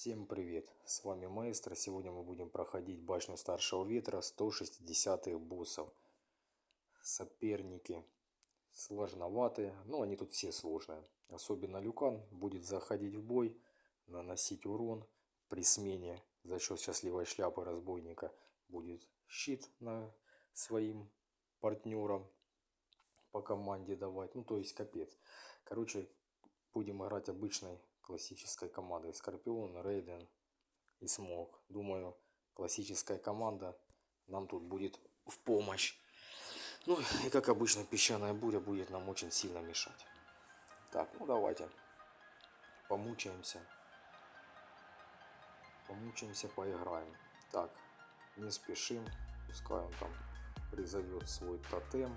Всем привет, с вами Маэстро. Сегодня мы будем проходить башню Старшего Ветра 160-х боссов. Соперники сложноватые, но они тут все сложные. Особенно Люкан будет заходить в бой, наносить урон. При смене за счет счастливой шляпы разбойника будет щит на своим партнерам по команде давать. Ну то есть капец. Короче, будем играть обычной классической командой. Скорпион, Рейден и Смог. Думаю, классическая команда нам тут будет в помощь. Ну и как обычно, песчаная буря будет нам очень сильно мешать. Так, ну давайте помучаемся. Помучаемся, поиграем. Так, не спешим. Пускай он там призовет свой тотем.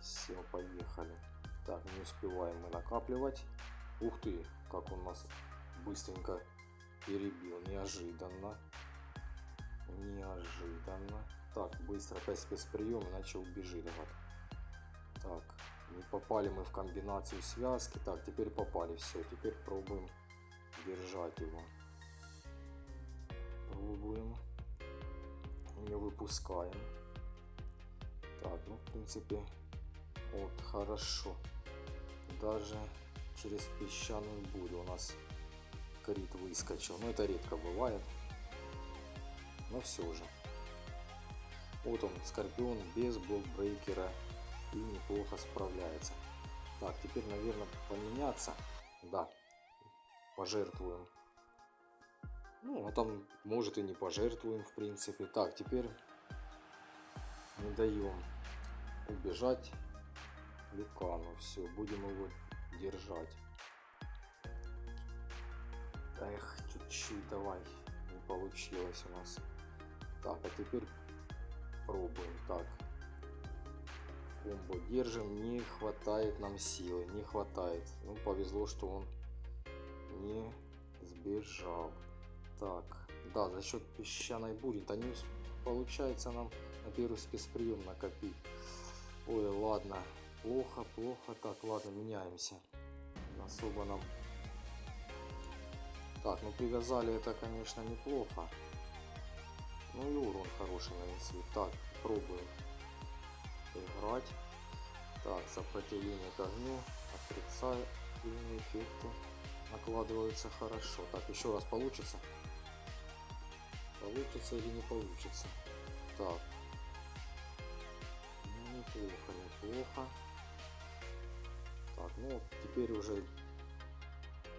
Все, поехали. Так, не успеваем мы накапливать. Ух ты, как он нас быстренько перебил. Неожиданно. Неожиданно. Так, быстро опять спецприем, иначе убежит. Вот. Так, не попали мы в комбинацию связки. Так, теперь попали. Все, теперь пробуем держать его. Пробуем. Не выпускаем. Так, ну в принципе, вот хорошо. Даже через песчаную бурю у нас крит выскочил. Но это редко бывает. Но все же. Вот он, Скорпион без блокбрейкера и неплохо справляется. Так, теперь, наверное, поменяться. Да, пожертвуем. Ну, а там, может, и не пожертвуем, в принципе. Так, теперь не даем убежать Люкану. Все, будем его держать. Эх, чуть-чуть давай. Не получилось у нас. Так, а теперь пробуем. Так. Комбо держим. Не хватает нам силы. Не хватает. Ну, повезло, что он не сбежал. Так. Да, за счет песчаной бури-то не получается нам на первый спецприем накопить. Ой, ладно. Плохо, плохо. Так, ладно, меняемся. Особо нам... Так, ну привязали это, конечно, неплохо. Ну и урон хороший нанесли. Так, пробуем играть. Так, сопротивление к огню. Отрицательные эффекты накладываются хорошо. Так, еще раз получится. Получится или не получится. Так. Ну, неплохо, неплохо. Так, ну теперь уже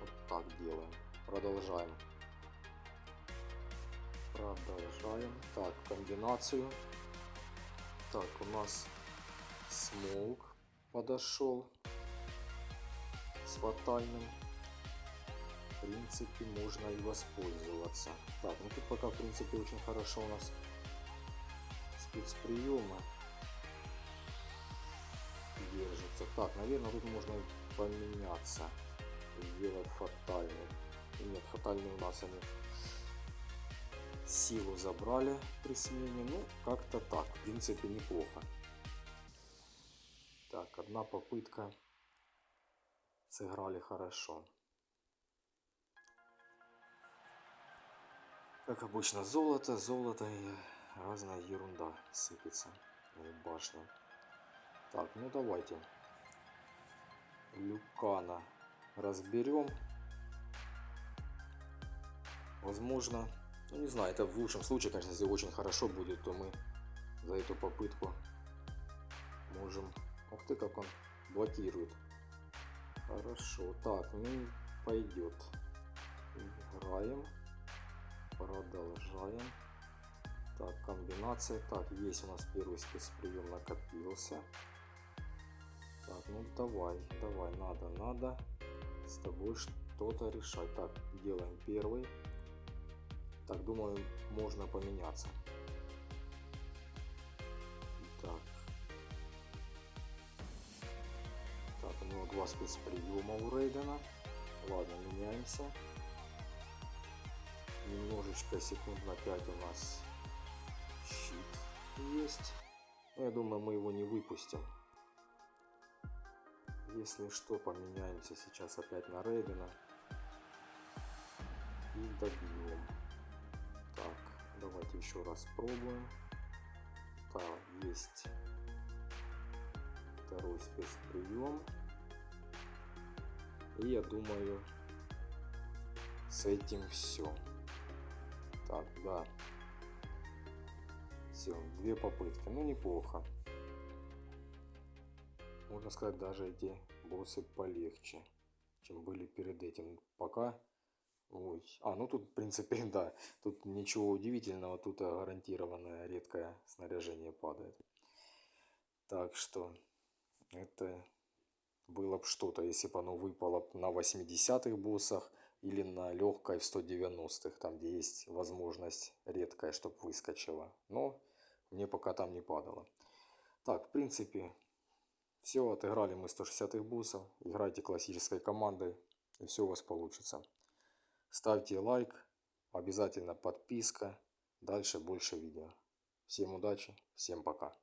вот так делаем. Продолжаем. Продолжаем. Так, комбинацию. Так, у нас Смолк подошел с фатальным. В принципе, можно и воспользоваться. Так, ну тут пока, в принципе, очень хорошо у нас спецприемы держится. Так, наверное, тут можно поменяться. Сделать фатальный. Нет, фатальный у нас они силу забрали при смене. Ну, как-то так. В принципе, неплохо. Так, одна попытка. Сыграли хорошо. Как обычно, золото, золото и разная ерунда сыпется в башню. Так, ну давайте Люкана разберем. Возможно, ну не знаю, это в лучшем случае, конечно, если очень хорошо будет, то мы за эту попытку можем... Ух ты, как он блокирует. Хорошо, так, ну пойдет. Играем. Продолжаем. Так, комбинация. Так, есть у нас первый спецприем накопился. Так, ну давай, давай, надо с тобой что-то решать. Так, делаем первый. Так, думаю, можно поменяться. Так. Так, у него два спецприема у Рейдена. Ладно, меняемся. Немножечко, секунд на 5 у нас щит есть. Но я думаю, мы его не выпустим. Если что, поменяемся сейчас опять на Рейдена. и добьем. Так, давайте еще раз пробуем. Так, есть второй спецприем. И я думаю, с этим все. Так, да. Все, 2 попытки. Ну, неплохо. Можно сказать, даже эти боссы полегче, чем были перед этим. Пока... Ой. Ну тут, в принципе, да. Тут ничего удивительного. Тут гарантированное редкое снаряжение падает. Так что это было бы что-то, если бы оно выпало на 80-х боссах или на легкой в 190-х, там где есть возможность редкая, чтобы выскочила. Но мне пока там не падало. Так, в принципе, все, отыграли мы 160-х боссов. Играйте классической командой, и все у вас получится. Ставьте лайк, обязательно подписка. Дальше больше видео. Всем удачи, всем пока.